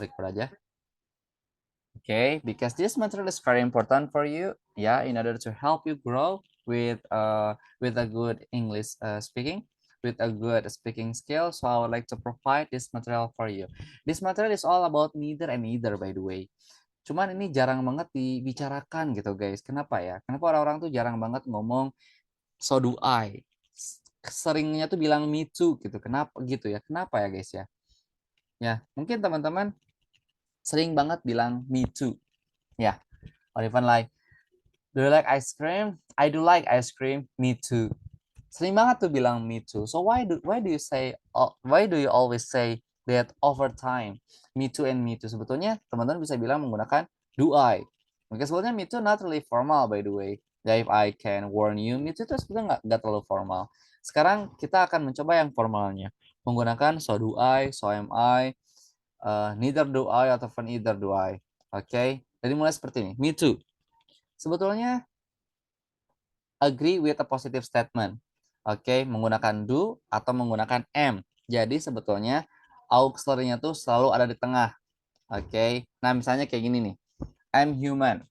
record aja. Okay, because this material is very important for you, yeah, in order to help you grow with a good English speaking, with a good speaking skill. So I would like to provide this material for you. This material is all about neither and neither, by the way. Cuman ini jarang banget dibicarakan gitu, guys. Kenapa ya? Kenapa orang-orang tuh jarang banget ngomong so do I? Seringnya tuh bilang me too gitu. Kenapa gitu ya? Kenapa ya, guys ya? Ya, mungkin teman-teman sering banget bilang me too. Ya, or even like, do you like ice cream? I do like ice cream. Me too. Sering banget tuh bilang me too. So why do you say why do you always say that over time? Me too and me too. Sebetulnya teman-teman bisa bilang menggunakan do I. Mungkin sebetulnya me too not really formal, by the way. Ya, if I can warn you, me too itu sebetulnya nggak terlalu formal. Sekarang kita akan mencoba yang formalnya. Menggunakan so do I, so am I, neither do I, ataupun either do I. Oke, jadi mulai seperti ini. Me too. Sebetulnya agree with a positive statement. Oke, menggunakan do atau menggunakan am. Jadi sebetulnya auxiliary-nya tuh selalu ada di tengah. Oke. Nah, misalnya kayak gini nih. I'm human.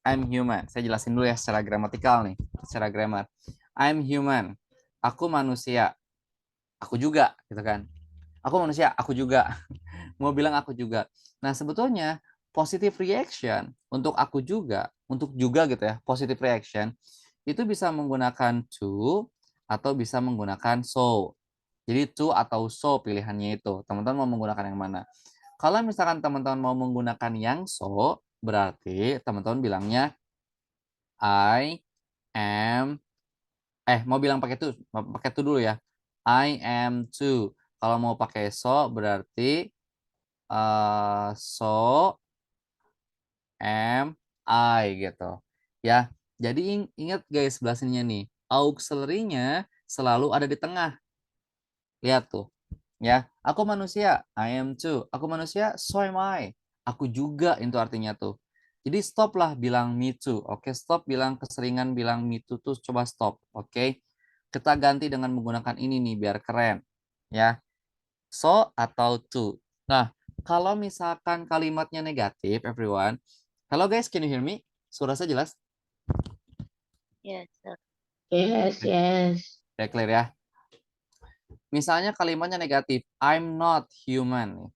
I'm human. Saya jelasin dulu ya secara gramatikal nih, secara grammar. I'm human. Aku manusia. Aku juga, gitu kan. Aku manusia, aku juga. Mau bilang aku juga. Nah, sebetulnya positive reaction untuk aku juga, untuk juga gitu ya, positive reaction itu bisa menggunakan to atau bisa menggunakan so. Jadi to atau so pilihannya itu. Teman-teman mau menggunakan yang mana? Kalau misalkan teman-teman mau menggunakan yang so, berarti teman-teman bilangnya I am mau bilang pakai to dulu ya. I am to. Kalau mau pakai so berarti so am I gitu. Ya. Jadi ingat guys sebelah sininya nih. Auxiliary-nya selalu ada di tengah. Lihat tuh. Ya, aku manusia, I am too. Aku manusia, so am I. Aku juga itu artinya tuh. Jadi stop lah bilang me too. Oke, stop bilang keseringan bilang me too tuh coba stop. Oke. Kita ganti dengan menggunakan ini nih biar keren. Ya. So atau to. Nah, kalau misalkan kalimatnya negatif, everyone. Hello guys, can you hear me? Suara saya jelas? Yes, sir. Yes, yes. Ya, clear ya. Misalnya kalimatnya negatif, I'm not human.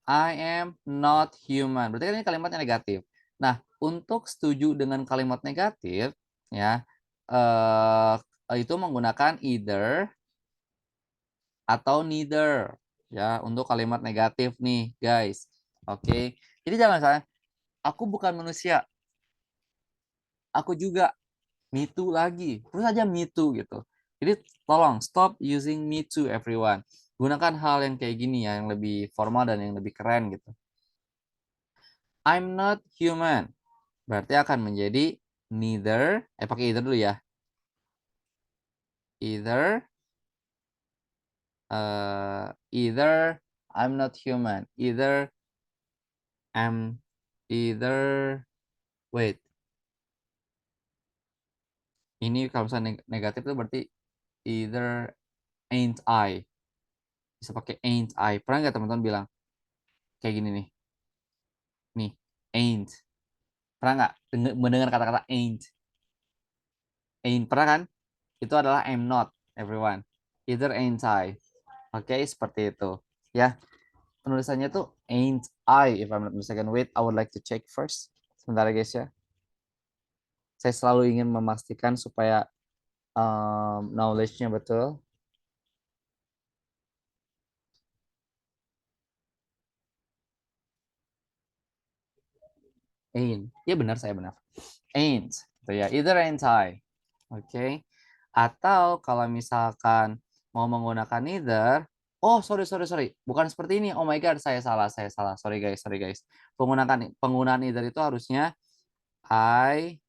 I am not human. Berarti kan ini kalimatnya negatif. Nah, untuk setuju dengan kalimat negatif, ya, itu menggunakan either atau neither. Ya, untuk kalimat negatif nih, guys. Oke. Jadi jangan salah, aku bukan manusia. Aku juga me too lagi. Terus aja me too gitu. Jadi tolong stop using me too everyone. Gunakan hal yang kayak gini ya, yang lebih formal dan yang lebih keren gitu. I'm not human. Berarti akan menjadi neither, pakai either dulu ya. Either, either I'm not human. Either, wait. Ini kalau misalnya negatif itu berarti either ain't I. Bisa pakai ain't I. Pernah nggak teman-teman bilang kayak gini nih? Nih, ain't. Pernah nggak mendengar kata-kata ain't? Ain't, pernah kan? Itu adalah I'm not, everyone. Either ain't I. Oke, seperti itu. Ya, penulisannya tuh ain't I, if I'm not mistaken. Wait, I would like to check first. Sebentar ya, guys ya. Saya selalu ingin memastikan supaya knowledge-nya betul. Ain't. Ya benar, saya benar. Ain't. Gitu ya. Either ain't I. Oke. Atau kalau misalkan mau menggunakan neither, oh sorry, bukan seperti ini. Oh my god, saya salah. Sorry guys. Penggunaan neither itu harusnya I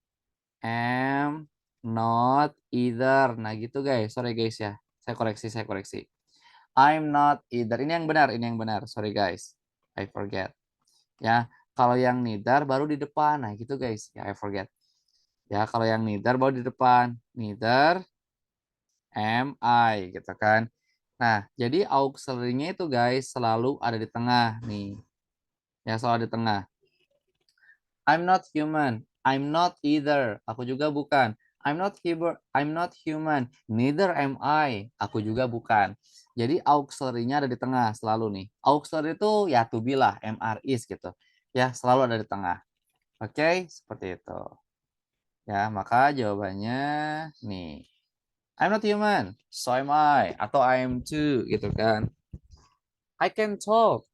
am not either. Nah gitu guys. Sorry guys ya. Saya koreksi. I'm not either. Ini yang benar. Sorry guys. I forget. Ya, kalau yang neither baru di depan. Nah gitu guys. Ya, I forget. Ya, kalau yang neither baru di depan. Neither am I gitu kan. Nah, jadi auxiliary-nya itu guys selalu ada di tengah nih. Ya, selalu di tengah. I'm not human. I'm not either. Aku juga bukan. I'm not human. Neither am I. Aku juga bukan. Jadi auxiliary-nya ada di tengah selalu nih. Auxiliary itu ya to be lah, am, are, is gitu. Ya, selalu ada di tengah. Oke, seperti itu. Ya, maka jawabannya nih. I'm not human, so am I, atau I am too, gitu kan. I can talk,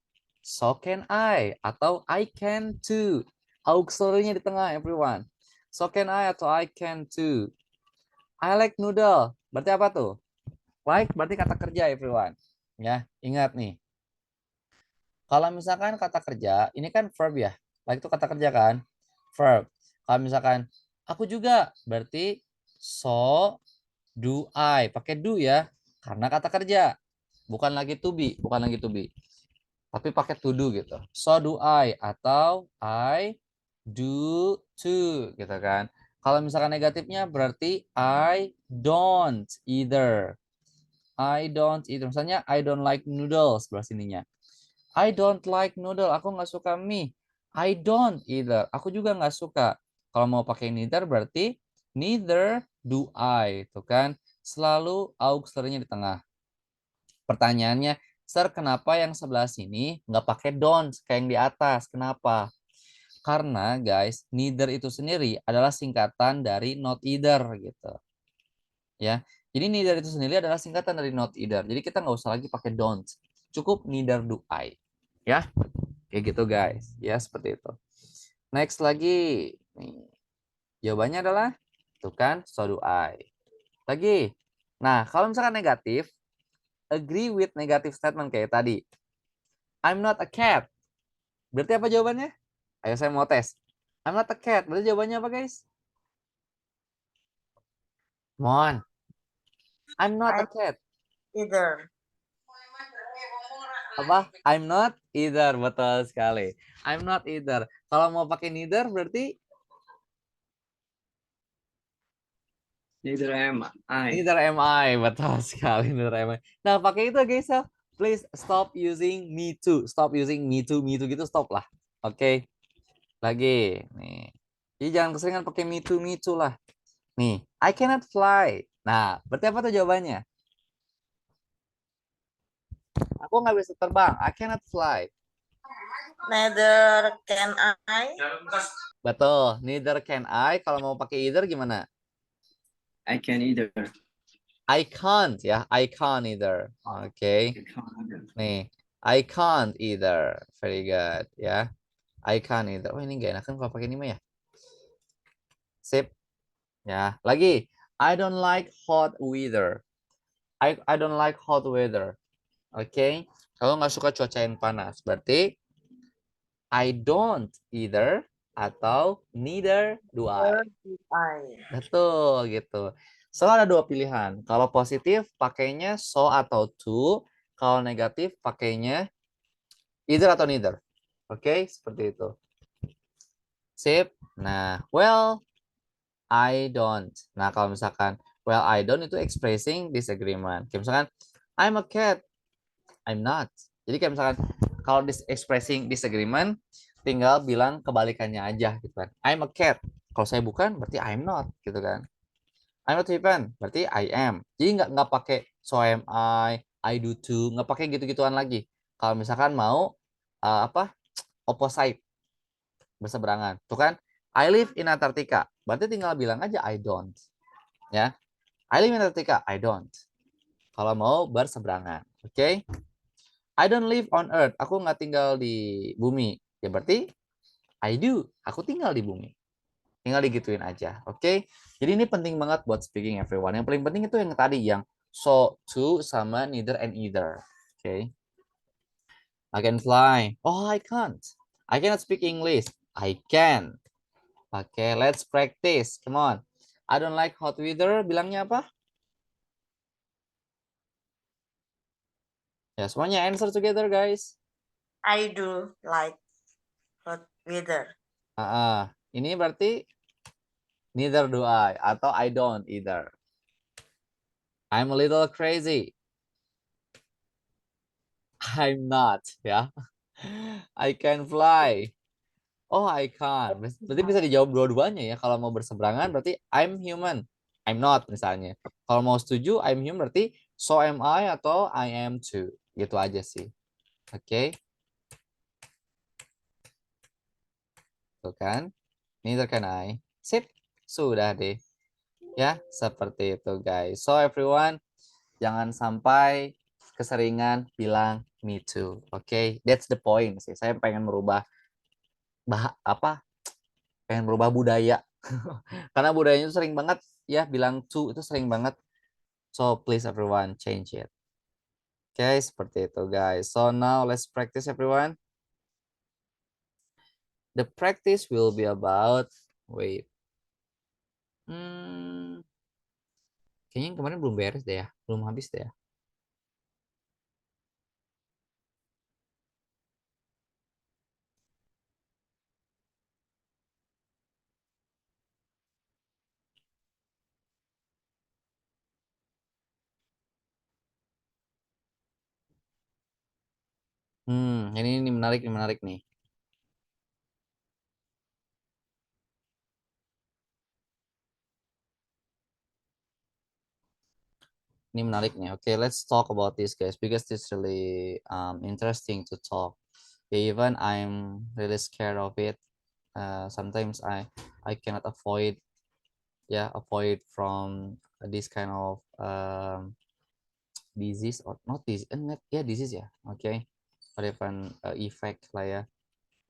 so can I, atau I can too. Auxiliary-nya di tengah, everyone. So can I, atau I can too. I like noodle, berarti apa tuh? Like, berarti kata kerja, everyone. Ya, ingat nih. Kalau misalkan kata kerja, ini kan verb ya. Like itu kata kerja kan? Verb. Kalau misalkan, aku juga, berarti so do I. Pakai do ya, karena kata kerja. Bukan lagi to be, bukan lagi to be. Tapi pakai to do gitu. So do I atau I do to gitu kan. Kalau misalkan negatifnya berarti I don't either. I don't either. Misalnya I don't like noodles bahasa ininya. I don't like noodle. Aku nggak suka mie. I don't either. Aku juga nggak suka. Kalau mau pakai neither berarti neither do I. Itu kan selalu auxiliary-nya di tengah. Pertanyaannya, Sir, kenapa yang sebelah sini nggak pakai don't kayak yang di atas? Kenapa? Karena guys, neither itu sendiri adalah singkatan dari not either gitu. Ya, jadi neither itu sendiri adalah singkatan dari not either. Jadi kita nggak usah lagi pakai don't. Cukup neither do I. Ya, kayak gitu guys. Ya, seperti itu. Next lagi. Nih. Jawabannya adalah tuh kan, so do I. Lagi. Nah, kalau misalkan negatif, agree with negative statement kayak tadi. I'm not a cat. Berarti apa jawabannya? Ayo saya mau tes. I'm not a cat. Berarti jawabannya apa guys? Mon. I'm not a I cat. either. Apa? I'm not either. Betul sekali. I'm not either. Kalau mau pakai neither berarti Neither am I. neither am I. Betul sekali. Neither am I. Nah, pakai itu guys ya. Please stop using me too. Stop using me too gitu. Stop lah. Oke. Lagi. Nih. Jadi jangan keseringan pakai me too lah. Nih. I cannot fly. Nah, berarti apa tuh jawabannya? Aku nggak bisa terbang. I cannot fly. Neither can I. Betul. Neither can I. Kalau mau pakai either gimana? I can either. I can't ya. I can't either. Oke. Nih. I can't either. Very good ya. I can't either. Oh ini gak enakan kalau pakai ini mah ya. Sip. Ya. Lagi. I don't like hot weather. I don't like hot weather. Oke. Kalau nggak suka cuaca yang panas. Berarti I don't either atau neither do I. Neither do I. Betul gitu. So ada dua pilihan. Kalau positif pakainya so atau to. Kalau negatif pakainya either atau neither. Oke, seperti itu. Sip. Nah, well, I don't. Nah, kalau misalkan well, I don't itu expressing disagreement. Kayak misalkan I'm a cat. I'm not. Jadi kayak misalkan kalau expressing disagreement tinggal bilang kebalikannya aja gitu kan. I'm a cat. Kalau saya bukan berarti I'm not gitu kan. I'm not even, berarti I am. Jadi nggak pakai so am I do too, nggak pakai gitu-gituan lagi. Kalau misalkan mau apa opposite berseberangan, tuh kan? I live in Antarctica, berarti tinggal bilang aja I don't, ya. I live in Antarctica, I don't. Kalau mau berseberangan, oke? Okay? I don't live on Earth, aku nggak tinggal di bumi, ya berarti I do, aku tinggal di bumi. Tinggal digituin aja, oke? Okay? Jadi ini penting banget buat speaking everyone. Yang paling penting itu yang tadi, yang so, to, sama neither and either. Oke? Okay? I can fly. Oh, I can't. I cannot speak English. I can. Oke, okay, let's practice. Come on. I don't like hot weather. Bilangnya apa? Ya, semuanya answer together, guys. I do like hot weather. Ini berarti neither do I atau I don't either. I'm a little crazy. I'm not, ya. I can fly. Oh, I can't. Berarti bisa dijawab dua-duanya ya. Kalau mau berseberangan berarti I'm human. I'm not misalnya. Kalau mau setuju I'm human berarti so am I atau I am too. Gitu aja sih. Oke. Tuh kan. Neither can I. Sip. Sudah deh. Ya, seperti itu guys. So everyone, jangan sampai keseringan bilang me too. Oke, that's the point sih. Saya pengen merubah pengen merubah budaya. Karena budayanya itu sering banget ya bilang to itu sering banget. So please everyone change it. Oke, seperti itu guys. So now let's practice everyone. The practice will be about wait. Kayaknya yang kemarin belum beres deh ya, belum habis deh ya. Ini menarik nih. Ini menarik nih. Okay, let's talk about this guys because it's really interesting to talk. Even I'm really scared of it. Sometimes I cannot avoid from this kind of disease or not disease, disease ya. Okay, or even effect lah ya.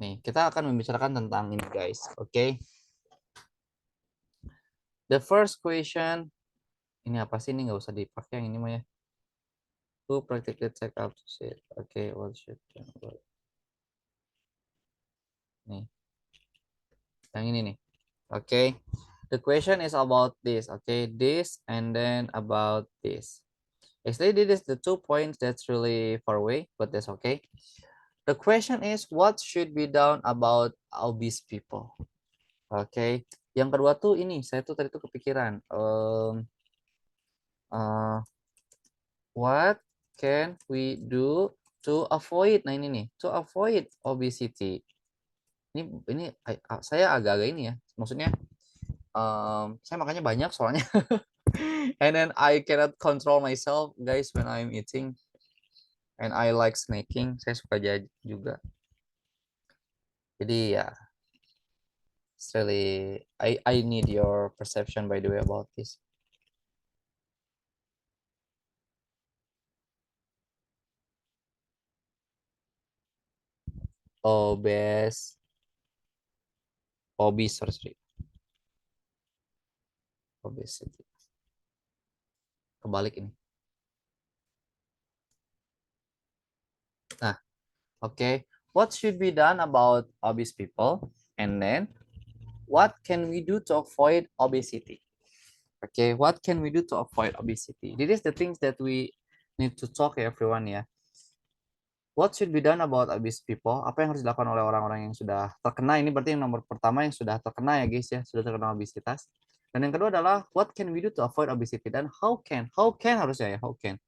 Nih, kita akan membicarakan tentang ini guys. Okay. The first question, ini apa sih? Ini nggak usah dipakai yang ini mah ya. Who practically check up to see it. Okay, what should nih, yang ini nih. Okay, the question is about this. Okay, this and then about this. Actually, this is the 2 points that's really far away, but that's okay. The question is what should be done about obese people. Okay, yang kedua tuh ini saya tuh tadi tuh kepikiran. What can we do to avoid? Nah ini nih, to avoid obesity. Ini saya agak-agak ini ya, maksudnya saya makannya banyak soalnya. And then I cannot control myself guys when I'm eating. And I like snacking. Saya suka juga. Jadi ya, it's really I need your perception by the way about this. Sorry. Obesity. Kebalik ini. Nah, okay. What should be done about obese people? And then, what can we do to avoid obesity? Okay, what can we do to avoid obesity? This is the things that we need to talk everyone ya. What should be done about obese people? Apa yang harus dilakukan oleh orang-orang yang sudah terkena? Ini berarti yang nomor pertama yang sudah terkena ya guys ya, sudah terkena obesitas. Dan yang kedua adalah what can we do to avoid obesity? Dan how can harusnya ya, how can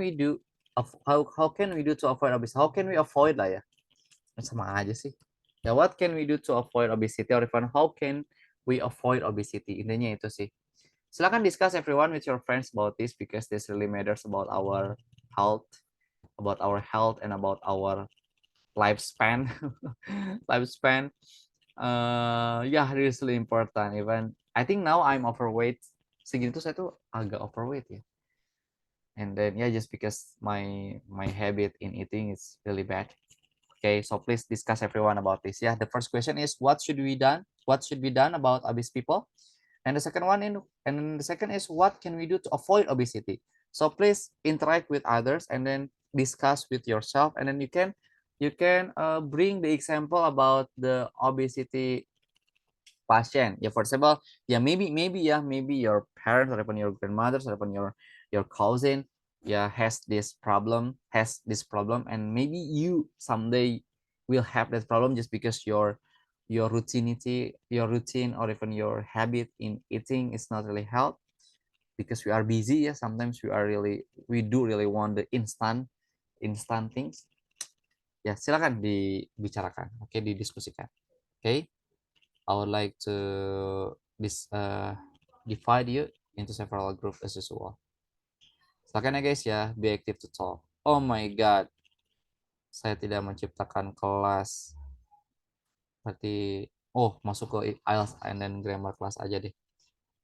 we do how can we do to avoid obesity? How can we avoid lah ya? Sama aja sih. Ya, what can we do to avoid obesity? Or even how can we avoid obesity? Intinya itu sih. Silakan discuss everyone with your friends about this because this really matters about our health, and about our lifespan. Yeah, it is really important. Even I think now I'm overweight. Segitu saya tuh agak overweight ya. And then yeah, just because my habit in eating is really bad. Okay, so please discuss everyone about this. Yeah, the first question is what should be done? What should be done about obese people? And the second is what can we do to avoid obesity? So please interact with others and then discuss with yourself, and then you can bring the example about the obesity patient. Yeah, for example, yeah, maybe your parents or even your grandmothers or even your cousin has this problem, and maybe you someday will have that problem just because your routine or even your habit in eating is not really health, because we are busy ya, sometimes we do really want the instant things. Ya, silakan dibicarakan, oke, didiskusikan. Oke. I would like to divide you into several groups as usual. Silakan ya guys ya, be active to talk. Oh my god, saya tidak menciptakan kelas. Berarti, oh, masuk ke IELTS and then grammar class aja deh.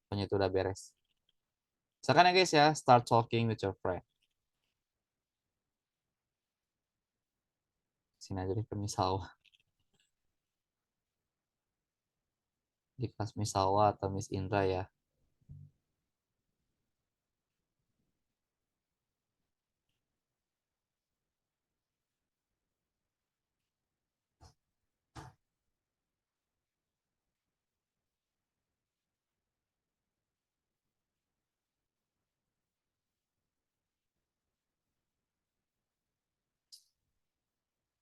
Pokoknya itu udah beres. Silakan ya guys ya, start talking with your friend. Sini aja deh ke Misawa. Di kelas Misawa atau Miss Indra ya.